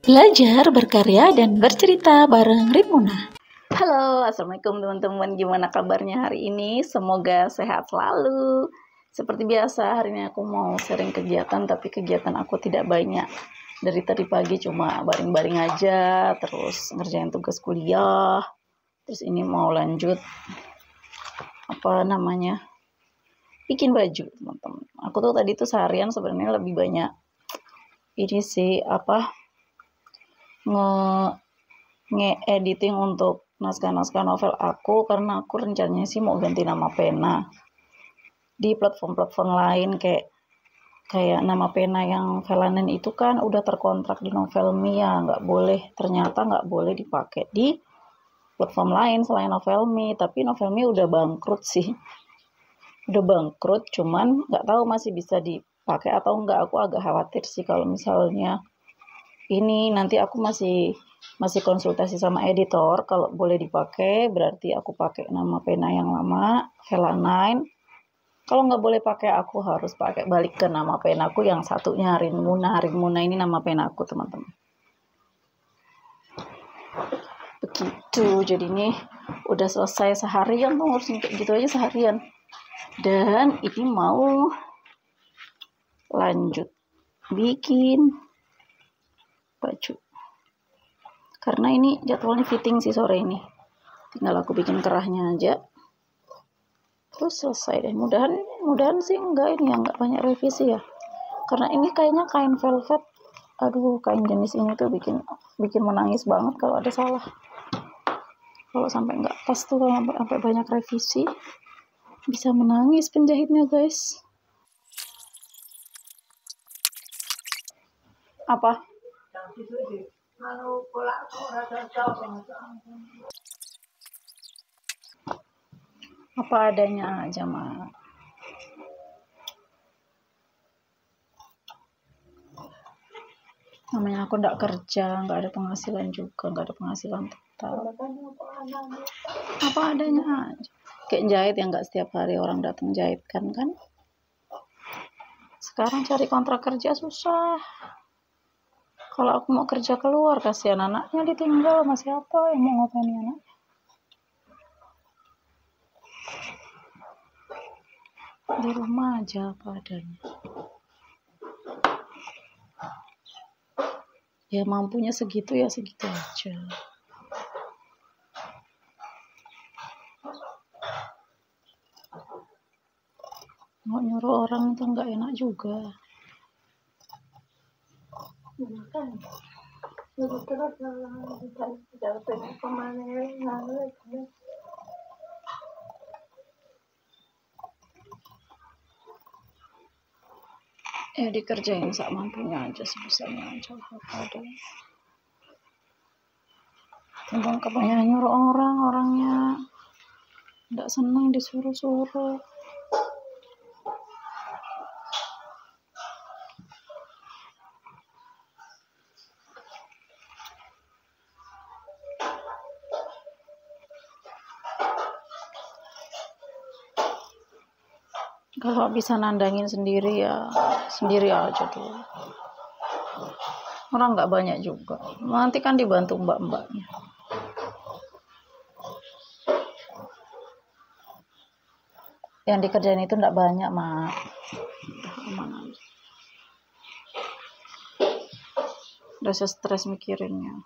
Belajar, berkarya, dan bercerita bareng Rimuna. Halo, Assalamualaikum teman-teman. Gimana kabarnya hari ini? Semoga sehat selalu. Seperti biasa, hari ini aku mau sharing kegiatan, tapi kegiatan aku tidak banyak. Dari tadi pagi cuma baring-baring aja, terus ngerjain tugas kuliah. Terus ini mau lanjut, bikin baju, teman-teman. Aku tuh tadi tuh seharian sebenarnya lebih banyak ini sih, nge-editing untuk naskah-naskah novel aku, karena aku rencananya sih mau ganti nama pena di platform-platform lain, kayak nama pena yang Velanen itu kan udah terkontrak di Novelme ya, ternyata nggak boleh dipakai di platform lain selain Novelme. Tapi Novelme udah bangkrut sih, cuman nggak tahu masih bisa dipakai atau enggak. Aku agak khawatir sih kalau misalnya ini nanti aku masih konsultasi sama editor. Kalau boleh dipakai berarti aku pakai nama pena yang lama, Vela9. Kalau nggak boleh pakai, aku harus balik ke nama penaku yang satunya, Rimuna. Ini nama penaku, teman-teman. Begitu. Jadi ini udah selesai seharian tuh, ngurusin kayak gitu aja seharian. Dan ini mau lanjut bikin baju, karena ini jadwalnya fitting sih sore ini, tinggal aku bikin kerahnya aja terus selesai deh. Mudahan sih enggak banyak revisi ya, karena ini kayaknya kain velvet. Aduh, kain jenis ini tuh bikin menangis banget kalau ada salah. Kalau sampai nggak pas tuh, kalau sampai banyak revisi, bisa menangis penjahitnya, guys. Apa? Apa adanya aja, Mak. Namanya aku nggak kerja, nggak ada penghasilan juga, nggak ada penghasilan tetap. Apa adanya aja. Kayak jahit yang nggak setiap hari orang datang jahitkan kan. Sekarang cari kontrak kerja susah. Kalau aku mau kerja keluar, kasihan anaknya ditinggal, masih apa yang mau ngapain anaknya. Di rumah aja apa adanya. Ya mampunya segitu ya segitu aja. Mau nyuruh orang itu nggak enak juga. Ya dikerjain sak mampunya aja, sebisanya aja, apa ada. Timbang kebanyakan nyuruh orangnya nggak senang disuruh-suruh. Kalau bisa nandangin sendiri ya sendiri aja dulu. Orang nggak banyak juga, nanti kan dibantu mbak-mbaknya. Yang dikerjain itu nggak banyak, Mak. Udah stres mikirinnya.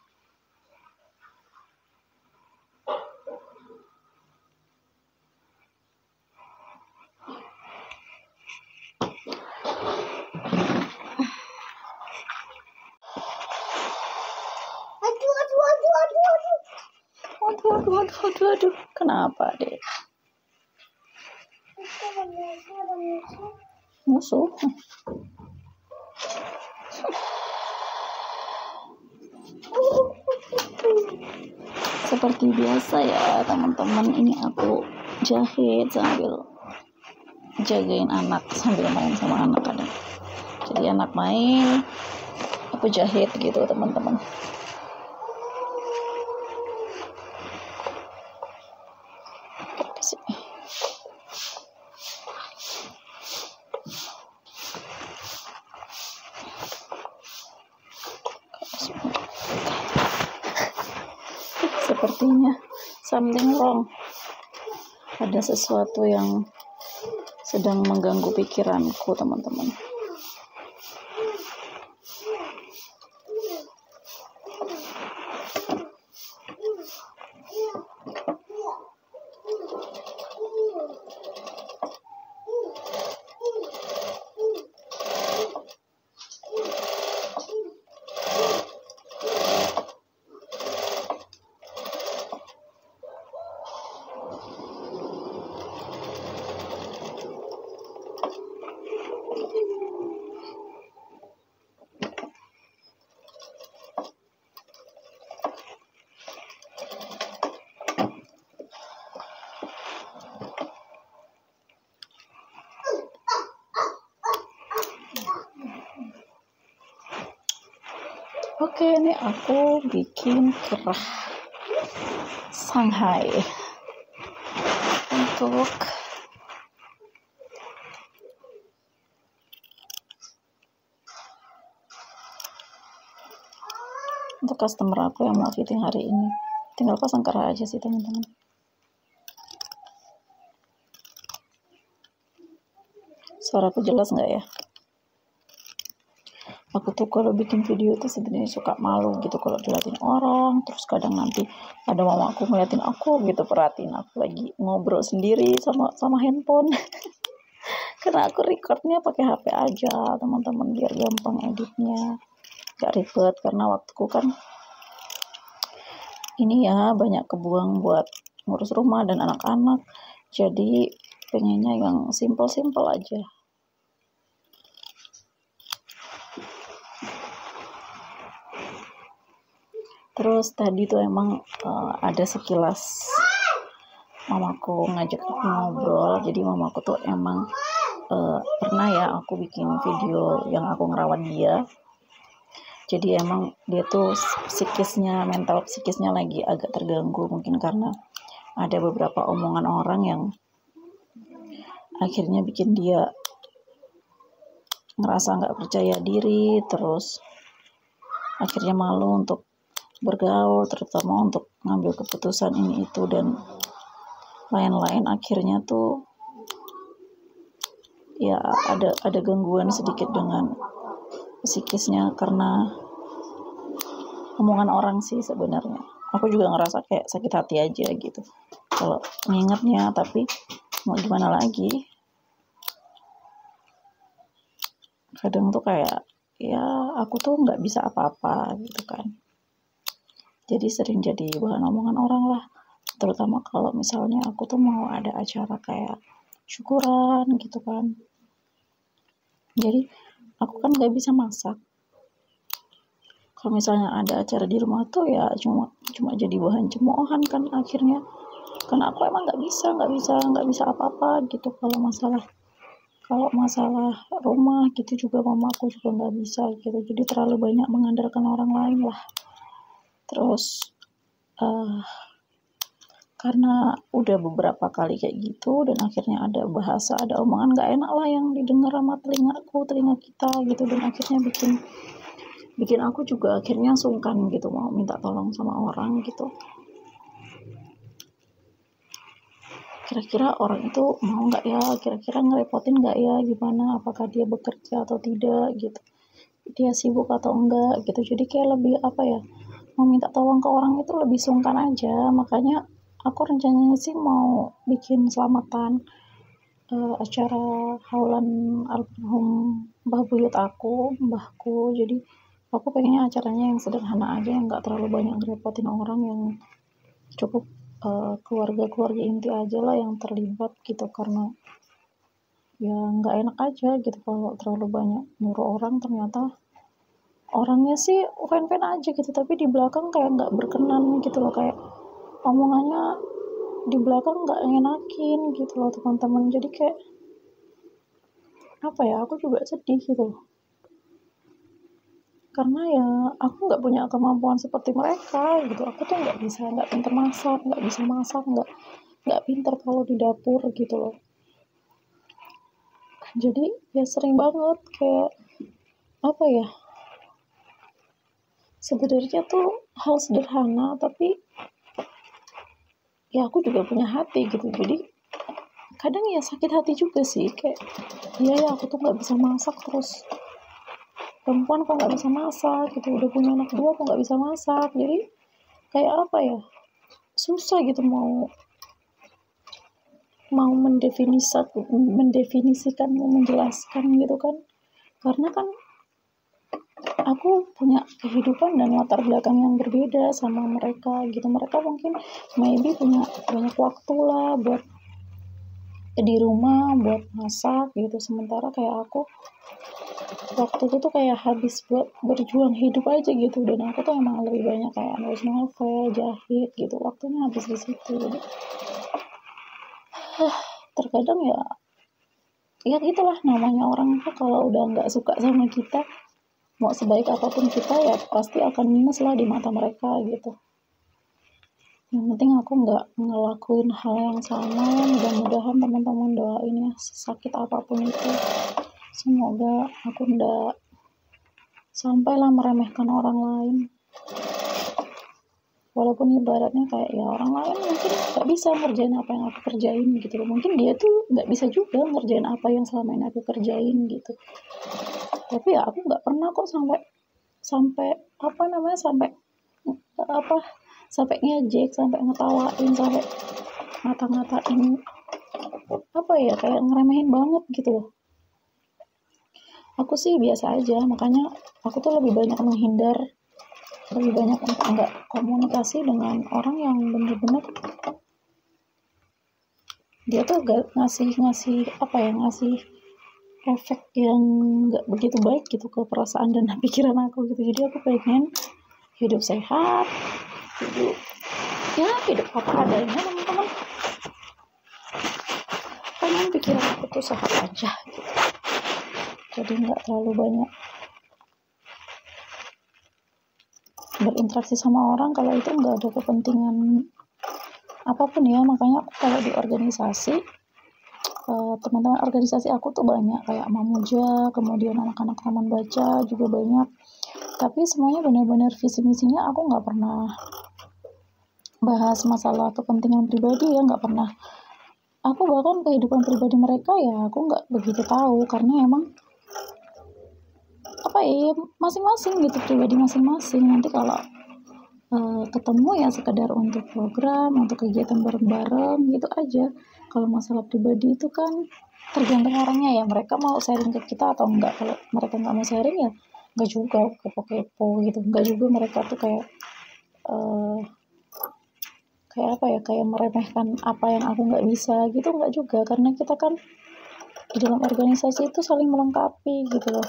Aduh, kenapa deh? Musuh. Seperti biasa ya teman-teman, ini aku jahit sambil jagain anak, sambil main sama anak kadang. Jadi anak main, aku jahit gitu teman-teman. sepertinya something wrong. Ada sesuatu yang sedang mengganggu pikiranku, teman-teman. Oke, ini aku bikin kerah Shanghai untuk customer aku yang mau fitting hari ini. Tinggal pasang kerah aja sih, teman-teman. Suaraku jelas nggak ya? Aku tuh kalau bikin video tuh sebenarnya suka malu gitu kalau diliatin orang, terus kadang nanti ada mama aku ngeliatin aku gitu, perhatiin aku lagi ngobrol sendiri sama handphone. Karena aku recordnya pakai HP aja, teman-teman, biar gampang editnya, gak ribet. Karena waktuku kan ini ya banyak kebuang buat ngurus rumah dan anak-anak, jadi pengennya yang simple-simple aja. Terus tadi tuh emang ada sekilas mamaku ngajak aku ngobrol. Jadi mamaku tuh emang pernah ya aku bikin video yang aku ngerawat dia. Jadi emang dia tuh mental psikisnya lagi agak terganggu, mungkin karena ada beberapa omongan orang yang akhirnya bikin dia ngerasa nggak percaya diri, terus akhirnya malu untuk bergaul, terutama untuk ngambil keputusan ini itu dan lain-lain. Akhirnya tuh ya ada gangguan sedikit dengan psikisnya karena omongan orang sih sebenarnya. Aku juga ngerasa kayak sakit hati aja gitu kalau ngingetnya, tapi mau gimana lagi, kadang tuh kayak ya aku tuh nggak bisa apa-apa gitu kan. Jadi sering jadi bahan omongan orang lah, terutama kalau misalnya aku tuh mau ada acara kayak syukuran gitu kan. Jadi aku kan nggak bisa masak. Kalau misalnya ada acara di rumah tuh ya cuma jadi bahan cemoohan kan akhirnya. Karena aku emang nggak bisa apa-apa gitu kalau masalah rumah gitu, juga mama aku juga nggak bisa gitu. Jadi terlalu banyak mengandalkan orang lain lah. Terus karena udah beberapa kali kayak gitu dan akhirnya ada omongan gak enak lah yang didengar sama telinga kita gitu, dan akhirnya bikin aku juga akhirnya sungkan gitu mau minta tolong sama orang gitu. Kira-kira orang itu mau nggak ya, kira-kira ngerepotin nggak ya, gimana, apakah dia bekerja atau tidak gitu, dia sibuk atau enggak gitu. Jadi kayak lebih mau minta tolong ke orang itu lebih sungkan aja. Makanya aku rencananya sih mau bikin selamatan acara haulan almarhum mbah buyut mbahku. Jadi aku pengennya acaranya yang sederhana aja, yang nggak terlalu banyak ngerepotin orang, yang cukup keluarga inti aja lah yang terlibat gitu. Karena ya nggak enak aja gitu kalau terlalu banyak nyuruh orang, ternyata orangnya sih fan aja gitu, tapi di belakang kayak nggak berkenan gitu loh, kayak omongannya di belakang nggak ngenakin gitu loh, teman-teman. Jadi kayak aku juga sedih gitu, karena ya aku nggak punya kemampuan seperti mereka gitu. Aku tuh nggak pintar masak, nggak pintar kalau di dapur gitu loh. Jadi ya sering banget kayak sebenarnya tuh hal sederhana tapi ya aku juga punya hati gitu. Jadi kadang ya sakit hati juga sih, kayak iya ya aku tuh nggak bisa masak, terus perempuan kok nggak bisa masak gitu, udah punya anak 2 kok nggak bisa masak. Jadi kayak apa ya, susah gitu mau mendefinisikan, mau menjelaskan gitu kan, karena kan aku punya kehidupan dan latar belakang yang berbeda sama mereka gitu. Mereka mungkin maybe punya banyak waktu lah buat di rumah buat masak gitu, sementara kayak aku waktu itu tuh kayak habis buat berjuang hidup aja gitu, dan aku tuh emang lebih banyak kayak nulis novel, jahit gitu, waktunya habis di situ. Jadi terkadang ya itulah namanya orang tuh, kalau udah nggak suka sama kita, mau sebaik apapun kita ya pasti akan minus lah di mata mereka gitu. Yang penting aku nggak ngelakuin hal yang sama. Mudah-mudahan teman-teman doain ya, sakit apapun itu, semoga aku nggak sampailah meremehkan orang lain. Walaupun ibaratnya kayak ya orang lain mungkin nggak bisa ngerjain apa yang aku kerjain gitu loh. Mungkin dia tuh nggak bisa juga ngerjain apa yang selama ini aku kerjain gitu. Tapi ya aku nggak pernah kok sampai apa namanya, sampai ngejek, sampai ngetawain, sampai ngata-ngatain, apa ya, kayak ngeremehin banget gitu loh. Aku sih biasa aja, makanya aku tuh lebih banyak menghindar, lebih banyak untuk nggak komunikasi dengan orang yang bener-bener dia tuh gak ngasih efek yang nggak begitu baik gitu ke perasaan dan pikiran aku gitu. Jadi aku pengen hidup sehat, hidup apa adanya teman-teman. Pengen pikiran aku tuh sehat aja gitu. Jadi nggak terlalu banyak berinteraksi sama orang kalau itu nggak ada kepentingan apapun ya. Makanya aku kalau di organisasi, teman-teman organisasi aku tuh banyak, kayak Mamuja, kemudian anak-anak taman baca juga banyak, tapi semuanya benar-benar visi misinya aku nggak pernah bahas masalah kepentingan pribadi ya, nggak pernah. Aku bahkan kehidupan pribadi mereka ya aku nggak begitu tahu, karena emang apa ya, masing-masing gitu, pribadi masing-masing. Nanti kalau ketemu ya sekedar untuk program, untuk kegiatan bareng-bareng gitu aja. Kalau masalah pribadi itu kan tergantung orangnya ya, mereka mau sharing ke kita atau enggak. Kalau mereka nggak mau sharing ya nggak juga kepo-kepo gitu, nggak juga mereka tuh kayak apa ya, kayak meremehkan apa yang aku nggak bisa gitu, nggak juga. Karena kita kan di dalam organisasi itu saling melengkapi gitu loh.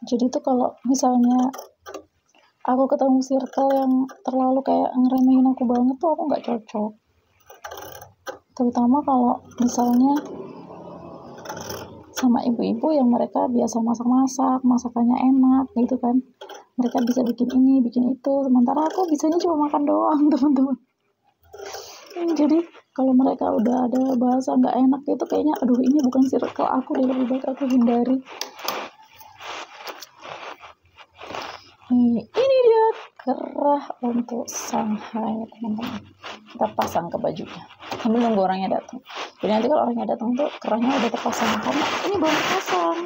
Jadi tuh kalau misalnya aku ketemu circle yang terlalu kayak ngeremehin aku banget tuh aku nggak cocok. Terutama kalau misalnya sama ibu-ibu yang mereka biasa masak-masak, masakannya enak gitu kan. Mereka bisa bikin ini, bikin itu, sementara aku bisanya cuma makan doang, teman-teman. Jadi kalau mereka udah ada bahasa nggak enak itu kayaknya aduh ini bukan circle aku deh, lebih baik aku hindari. Ini dia kerah untuk Shanghai teman-teman, kita pasang ke bajunya sambil nunggu orangnya datang. Jadi nanti kalau orangnya datang tuh kerahnya udah terpasang, karena ini belum terpasang.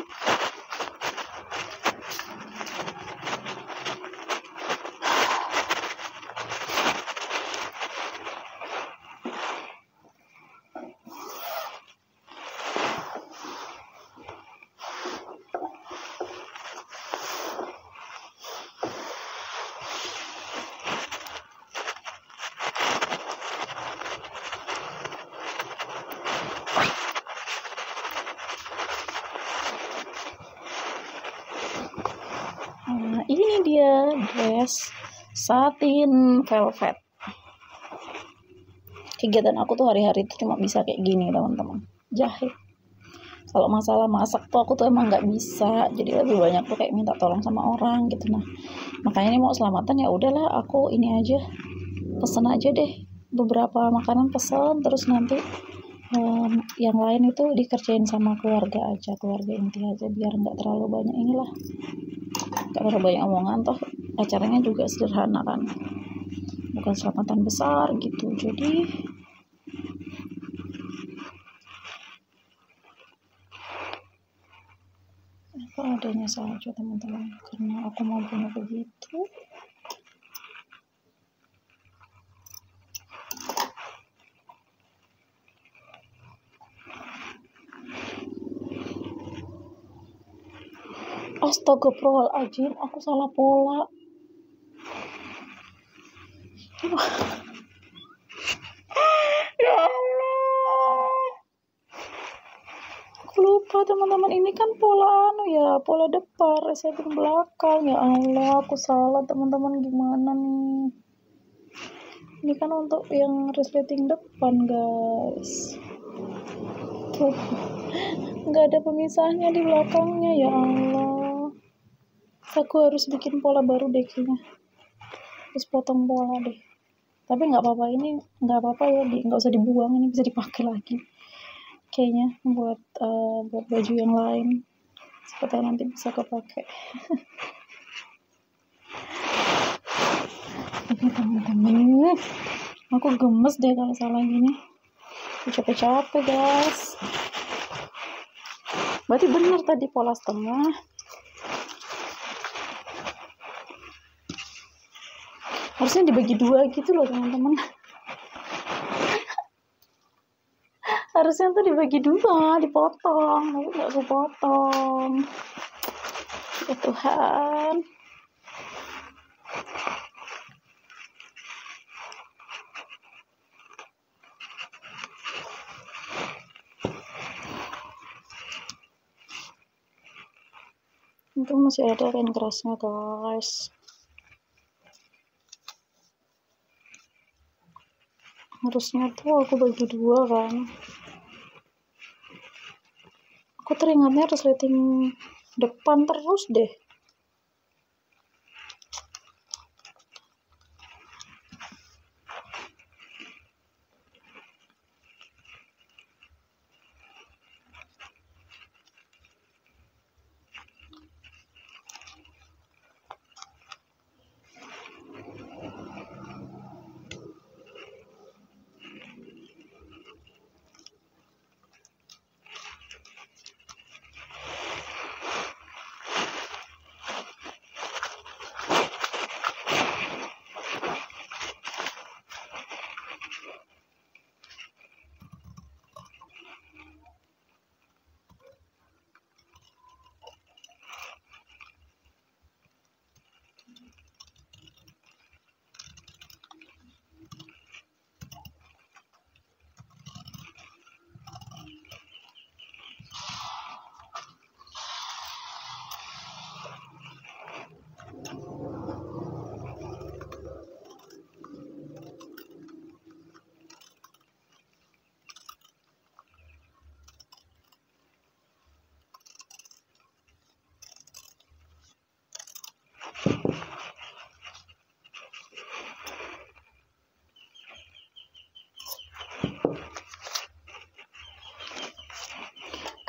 Nah, ini dia dress satin velvet. Kegiatan aku tuh hari-hari itu cuma bisa kayak gini teman-teman, jahit. Kalau masalah masak tuh aku tuh emang nggak bisa, jadi lebih banyak tuh kayak minta tolong sama orang gitu. Nah makanya ini mau selamatan ya udahlah, aku ini aja, pesen aja deh beberapa makanan, pesen terus nanti yang lain itu dikerjain sama keluarga aja, keluarga inti aja, biar nggak terlalu banyak inilah, nggak terlalu banyak omongan, toh acaranya juga sederhana kan. bukan selamatan besar gitu. Jadi apa adanya saja teman-teman, karena aku mampunya begitu. Astagfirullahaladzim, aku salah pola. Ya Allah, aku lupa teman-teman, ini kan pola pola depan, resetting belakang. Ya Allah, aku salah teman-teman, gimana nih? Ini kan untuk yang resetting depan guys, tuh nggak ada pemisahnya di belakangnya. Ya Allah, aku harus bikin pola baru deh kayaknya, terus potong pola deh. Tapi nggak apa-apa, ini nggak apa-apa ya, nggak usah dibuang, ini bisa dipakai lagi kayaknya buat baju yang lain, siapa nanti bisa kepake. Oke teman-teman, aku gemes deh kalau salah gini, capek-capek guys. Berarti bener tadi pola setengah. Harusnya dibagi 2 gitu loh teman-teman. Harusnya tuh dibagi 2, dipotong, tapi nggak aku potong. Ya Tuhan. Itu masih ada kain kerasnya guys. Harusnya tuh aku bagi 2 kan. Aku teringatnya resleting depan terus deh.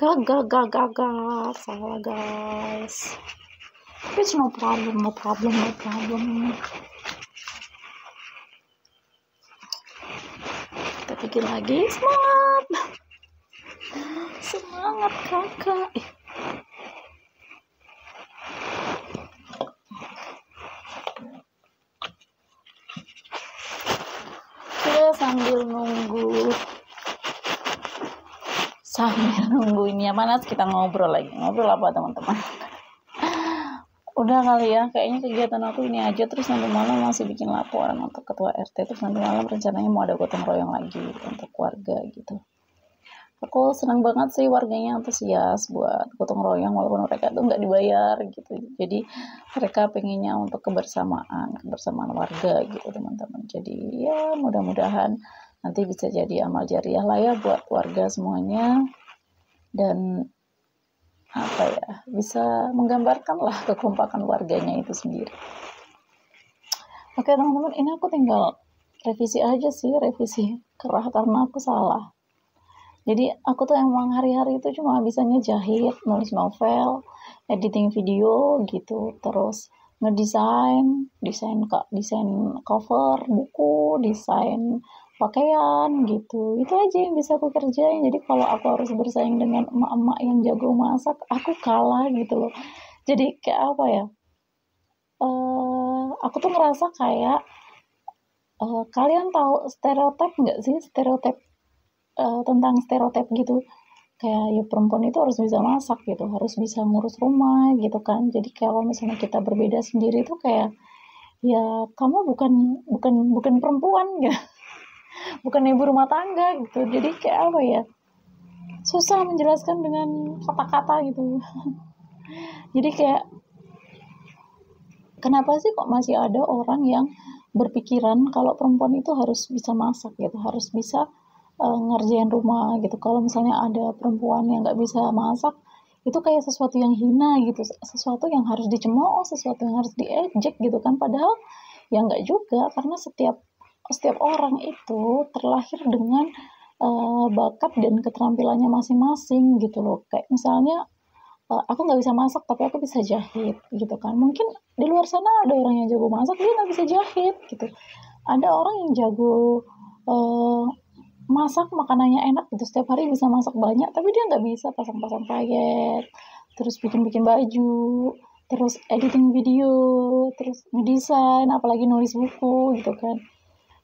Gagal, salah guys. It's no problem. Kita bikin lagi, semangat kakak. Kita sambil nunggu ini ya panas, kita ngobrol apa teman-teman. Udah kali ya, kayaknya kegiatan aku ini aja, terus nanti malam masih bikin laporan untuk ketua RT, terus nanti malam rencananya mau ada gotong royong lagi untuk warga gitu. Aku senang banget sih warganya antusias buat gotong royong walaupun mereka tuh nggak dibayar gitu. Jadi mereka pengennya untuk kebersamaan warga gitu teman-teman. Jadi ya mudah-mudahan nanti bisa jadi amal jariah lah ya buat warga semuanya, dan bisa menggambarkan lah kekompakan warganya itu sendiri. Oke teman-teman, ini aku tinggal revisi aja sih, revisi kerah karena aku salah. Jadi aku tuh emang hari-hari itu cuma bisanya jahit, nulis novel, editing video gitu, terus ngedesain, desain cover buku, desain pakaian gitu. Itu aja yang bisa aku kerjain. Jadi kalau aku harus bersaing dengan emak-emak yang jago masak, aku kalah gitu loh. Jadi kayak apa ya? Aku tuh ngerasa kayak kalian tahu stereotip nggak sih? Stereotip tentang stereotip gitu. Kayak ya perempuan itu harus bisa masak gitu, harus bisa ngurus rumah gitu kan. Jadi kalau misalnya kita berbeda sendiri tuh kayak ya kamu bukan perempuan ya. Bukan ibu rumah tangga gitu. Jadi kayak apa ya? Susah menjelaskan dengan kata-kata gitu. Jadi kayak kenapa sih kok masih ada orang yang berpikiran kalau perempuan itu harus bisa masak gitu, harus bisa ngerjain rumah gitu. Kalau misalnya ada perempuan yang nggak bisa masak, itu kayak sesuatu yang hina gitu, sesuatu yang harus dicemooh, sesuatu yang harus diejek gitu kan. Padahal ya nggak juga, karena setiap orang itu terlahir dengan bakat dan keterampilannya masing-masing gitu loh. Kayak misalnya aku nggak bisa masak tapi aku bisa jahit gitu kan. Mungkin di luar sana ada orang yang jago masak, dia nggak bisa jahit gitu. Ada orang yang jago masak makanannya enak gitu, setiap hari bisa masak banyak, tapi dia nggak bisa pasang-pasang payet, terus bikin-bikin baju, terus editing video, terus ngedesain, apalagi nulis buku gitu kan.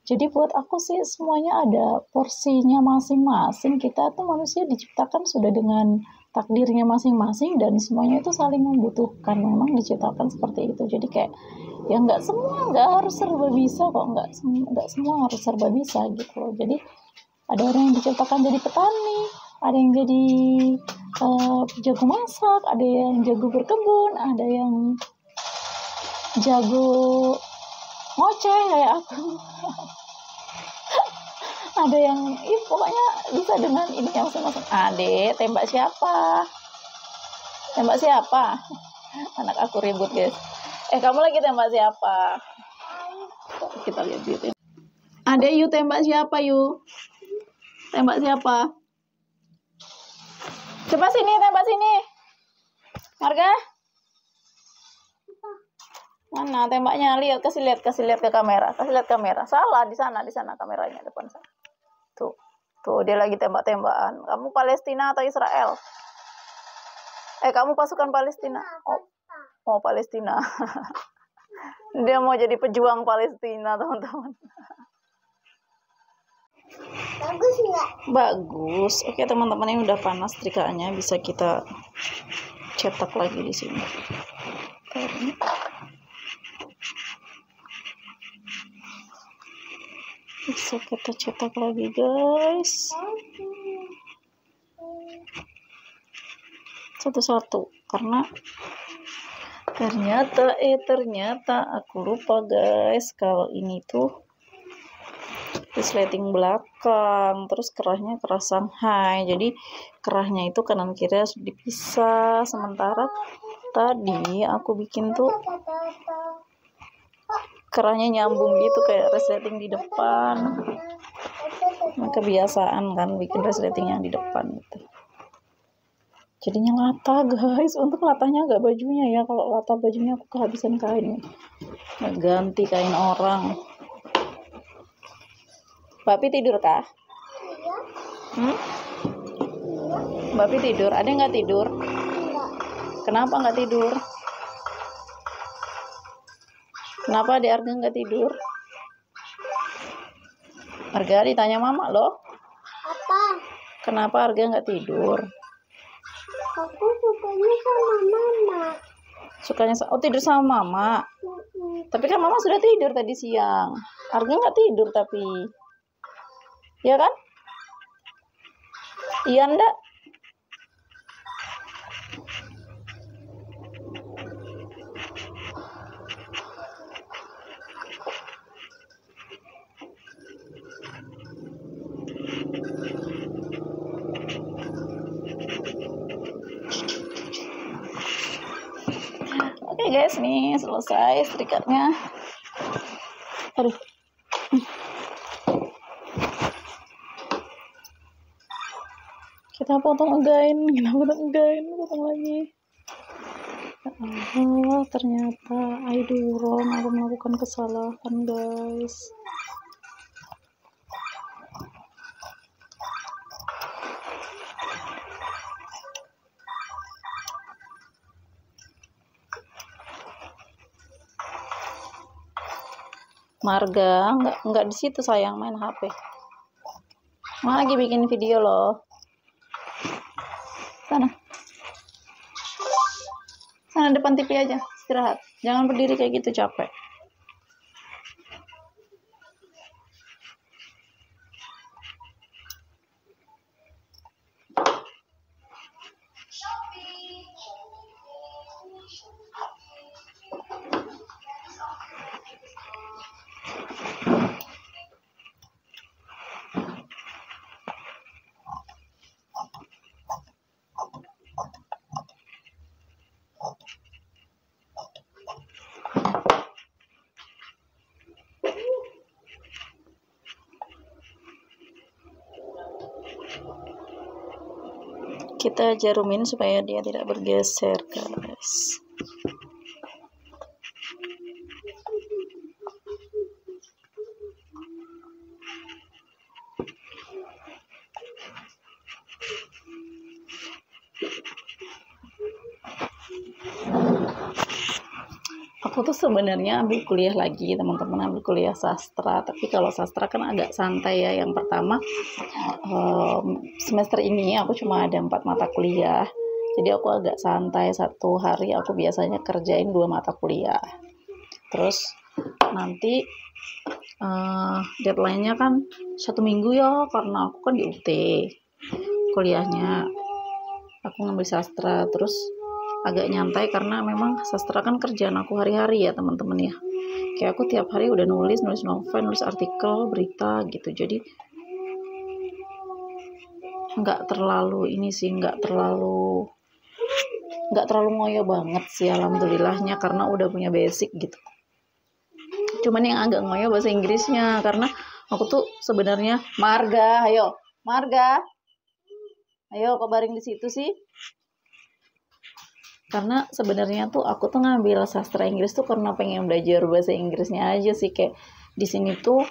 Jadi buat aku sih semuanya ada porsinya masing-masing. Kita tuh manusia diciptakan sudah dengan takdirnya masing-masing dan semuanya itu saling membutuhkan. Memang diciptakan seperti itu. Jadi kayak ya nggak harus serba bisa kok, nggak semua harus serba bisa gitu loh. Jadi ada orang yang diciptakan jadi petani, ada yang jadi jago masak, ada yang jago berkebun, ada yang jago ngoceh kayak aku. Ada yang pokoknya bisa dengan ini yang masing-masing. Adek, tembak siapa? Tembak siapa? Anak aku ribut guys. Kamu lagi tembak siapa? Kita lihat video. Adek, you tembak siapa you? Tembak siapa? Coba sini, tembak sini. Marga? Mana tembaknya? Lihat, kasih lihat ke kamera. Kasih lihat kamera. Salah, di sana kameranya depan sana. Tuh dia lagi tembak-tembakan. Kamu Palestina atau Israel? Kamu pasukan Palestina. Oh Palestina. Dia mau jadi pejuang Palestina, teman-teman. Bagus nggak? Bagus. Oke teman-teman, ini udah panas trikanya, bisa kita cetak lagi di sini. Bisa kita cetak lagi guys, satu-satu, karena ternyata aku lupa guys kalau ini tuh resleting belakang, terus kerahnya kerah Shanghai, jadi kerahnya itu kanan kiri harus dipisah. Sementara tadi aku bikin tuh kerahnya nyambung gitu, kayak resleting di depan. Nah, kebiasaan kan bikin resleting yang di depan gitu, jadinya lata guys. Untuk latanya agak bajunya ya, kalau lata bajunya aku kehabisan kain, nggak ganti kain orang. Bapi tidur kah? Bapi tidur? Ada nggak tidur? Kenapa nggak tidur? Kenapa di Arga nggak tidur? Arga ditanya mama loh. Apa? Kenapa Arga nggak tidur? Aku sukanya sama mama. Sukanya tidur sama mama. Tapi kan mama sudah tidur tadi siang. Arga nggak tidur tapi. Ya kan? Iya ndak? Oke guys, nih selesai strikatnya. Aduh. Kita potong again, potong lagi. Ternyata I do wrong, aku melakukan kesalahan guys. Marga, enggak di situ sayang, main HP. Mau lagi bikin video loh. Sana depan TV aja, istirahat. Jangan berdiri kayak gitu, capek. Kita jarumin supaya dia tidak bergeser guys. Aku tuh sebenarnya ambil kuliah lagi, teman-teman, ambil kuliah sastra. Tapi kalau sastra kan agak santai ya. Yang pertama, semester ini aku cuma ada 4 mata kuliah. Jadi aku agak santai, satu hari aku biasanya kerjain 2 mata kuliah. Terus nanti deadline-nya kan 1 minggu ya, karena aku kan di UT kuliahnya. Aku ngambil sastra, terus agak nyantai karena memang sastra kan kerjaan aku hari-hari ya teman-teman ya. Kayak aku tiap hari udah nulis novel, nulis artikel, berita gitu. Jadi nggak terlalu ngoyo banget sih, alhamdulillahnya, karena udah punya basic gitu. Cuman yang agak ngoyo bahasa Inggrisnya, karena aku tuh sebenarnya Marga, kok baring di situ sih? Karena sebenarnya tuh aku tuh ngambil sastra Inggris tuh karena pengen belajar bahasa Inggrisnya aja sih. Kayak di sini tuh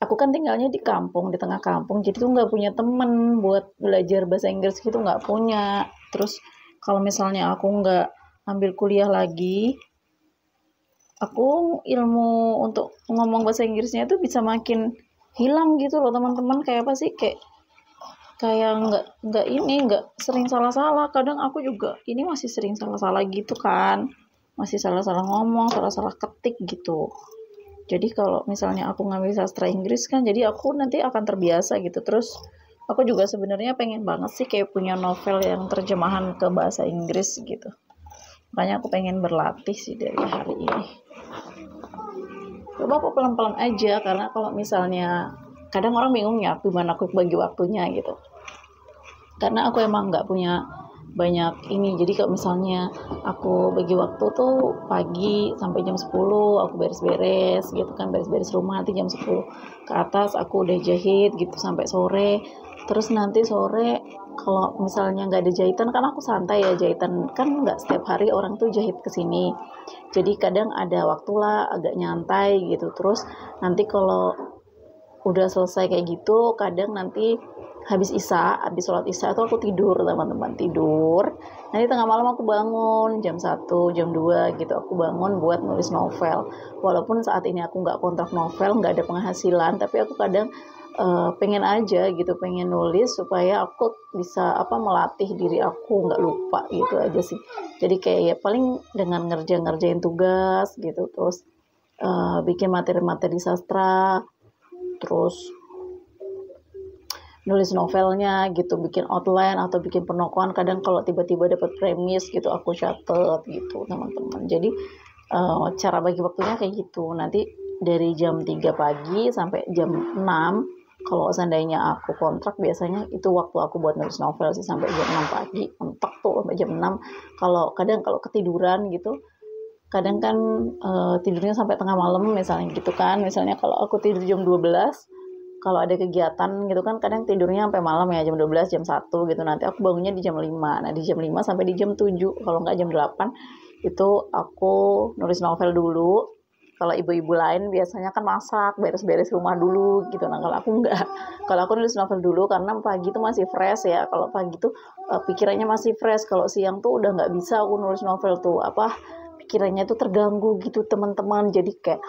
aku kan tinggalnya di kampung, di tengah kampung, jadi tuh nggak punya temen buat belajar bahasa Inggris gitu, nggak punya. Terus kalau misalnya aku nggak ambil kuliah lagi, aku ilmu untuk ngomong bahasa Inggrisnya tuh bisa makin hilang gitu loh teman-teman. Kayak apa sih, kayak nggak sering salah-salah. Kadang aku juga ini masih sering salah-salah gitu kan, masih salah-salah ngomong, salah-salah ketik gitu. Jadi kalau misalnya aku ngambil sastra Inggris kan, jadi aku nanti akan terbiasa gitu. Terus aku juga sebenarnya pengen banget sih kayak punya novel yang terjemahan ke bahasa Inggris gitu. Makanya aku pengen berlatih sih dari hari ini. Coba aku pelan-pelan aja, karena kalau misalnya kadang orang bingung ya gimana aku bagi waktunya gitu. Karena aku emang nggak punya banyak ini. Jadi kalau misalnya aku bagi waktu tuh pagi sampai jam 10 aku beres-beres gitu kan, beres-beres rumah. Nanti jam 10 ke atas aku udah jahit gitu sampai sore. Terus nanti sore kalau misalnya nggak ada jahitan, kan aku santai ya, jahitan kan nggak setiap hari orang tuh jahit kesini. Jadi kadang ada waktu lah agak nyantai gitu. Terus nanti kalau udah selesai kayak gitu, kadang nanti habis sholat isya itu aku tidur teman-teman, tidur. Nanti tengah malam aku bangun jam 1, jam 2 gitu, aku bangun buat nulis novel. Walaupun saat ini aku nggak kontrak novel, nggak ada penghasilan, tapi aku kadang pengen aja gitu, pengen nulis supaya aku bisa melatih diri aku nggak lupa gitu aja sih. Jadi kayak ya paling dengan ngerjain tugas gitu, terus bikin materi-materi sastra, terus nulis novelnya gitu, bikin outline atau bikin penokohan. Kadang kalau tiba-tiba dapat premis gitu aku catet gitu teman-teman. Jadi cara bagi waktunya kayak gitu. Nanti dari jam 3 pagi sampai jam 6, kalau seandainya aku kontrak, biasanya itu waktu aku buat nulis novel sih, sampai jam 6 pagi mentok tuh sampai jam 6. Kalau ketiduran gitu, kadang kan tidurnya sampai tengah malam misalnya gitu kan. Misalnya kalau aku tidur jam 12, kalau ada kegiatan gitu kan, kadang tidurnya sampai malam ya, jam 12, jam 1 gitu. Nanti aku bangunnya di jam 5. Nah, di jam 5 sampai di jam 7, kalau nggak jam 8, Itu aku nulis novel dulu. Kalau ibu-ibu lain biasanya kan masak, beres-beres rumah dulu gitu. Nah, kalau aku enggak. Kalau aku nulis novel dulu karena pagi itu masih fresh ya. Kalau pagi tuh pikirannya masih fresh. Kalau siang tuh udah nggak bisa aku nulis novel tuh. Pikirannya tuh terganggu gitu teman-teman. Jadi kayak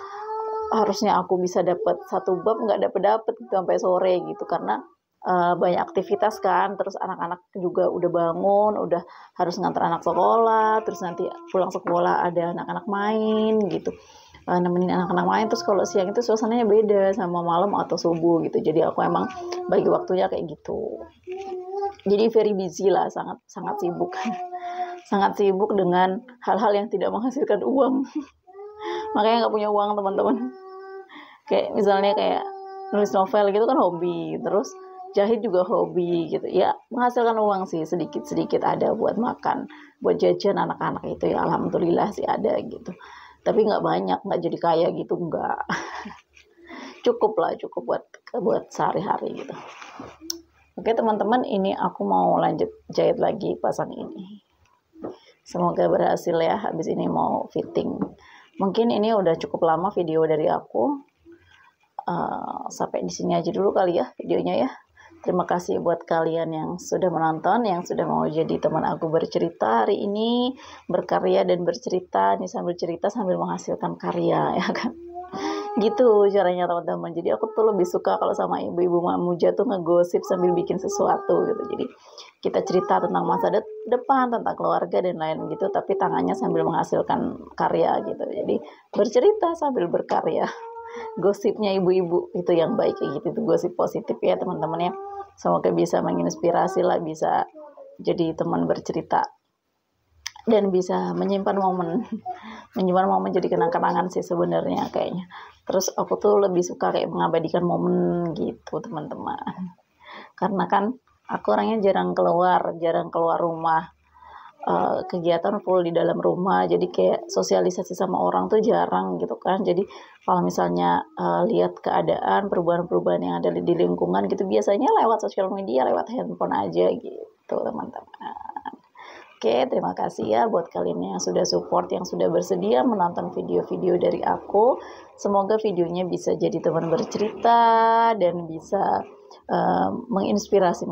harusnya aku bisa dapat satu bab nggak dapet gitu sampai sore gitu karena banyak aktivitas kan, terus anak-anak juga udah bangun, udah harus ngantar anak sekolah, terus nanti pulang sekolah ada anak-anak main gitu, nemenin anak-anak main. Terus kalau siang itu suasananya beda sama malam atau subuh gitu, jadi aku emang bagi waktunya kayak gitu. Jadi very busy lah, sangat sangat sibuk sangat sibuk dengan hal-hal yang tidak menghasilkan uang. Makanya nggak punya uang teman-teman. Kayak misalnya kayak nulis novel gitu kan hobi, terus jahit juga hobi gitu ya, menghasilkan uang sih sedikit-sedikit ada buat makan, buat jajan anak-anak itu ya alhamdulillah sih ada gitu, tapi nggak banyak, nggak jadi kaya gitu, nggak. Cukup buat sehari-hari gitu. Oke teman-teman, ini aku mau lanjut jahit lagi pasang ini, semoga berhasil ya. Habis ini mau fitting. Mungkin ini udah cukup lama video dari aku. Sampai di sini aja dulu kali ya videonya ya. Terima kasih buat kalian yang sudah menonton, yang sudah mau jadi teman aku bercerita hari ini, berkarya dan bercerita. Nih sambil cerita sambil menghasilkan karya ya kan. Gitu caranya teman-teman. Jadi aku tuh lebih suka kalau sama ibu-ibu Mamuja tuh ngegosip sambil bikin sesuatu gitu. Jadi kita cerita tentang masa depan, tentang keluarga dan lain gitu, tapi tangannya sambil menghasilkan karya gitu. Jadi bercerita sambil berkarya. Gosipnya ibu-ibu itu yang baik kayak gitu, itu gosip positif ya teman-teman ya. Semoga bisa menginspirasi lah, bisa jadi teman bercerita dan bisa menyimpan momen jadi kenang-kenangan sih sebenarnya kayaknya. Terus aku tuh lebih suka kayak mengabadikan momen gitu teman-teman, karena kan aku orangnya jarang keluar rumah, kegiatan full di dalam rumah, jadi kayak sosialisasi sama orang tuh jarang gitu kan. Jadi kalau misalnya lihat keadaan perubahan-perubahan yang ada di lingkungan gitu, biasanya lewat sosial media, lewat handphone aja gitu teman-teman. Oke, terima kasih ya buat kalian yang sudah support, yang sudah bersedia menonton video-video dari aku. Semoga videonya bisa jadi teman bercerita dan bisa menginspirasi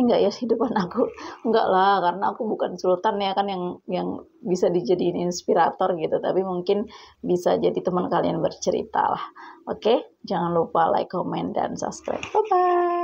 nggak ya hidupan aku? Enggak lah, karena aku bukan sultan ya kan yang bisa dijadiin inspirator gitu, tapi mungkin bisa jadi teman kalian bercerita lah. Oke, jangan lupa like, comment, dan subscribe. Bye bye.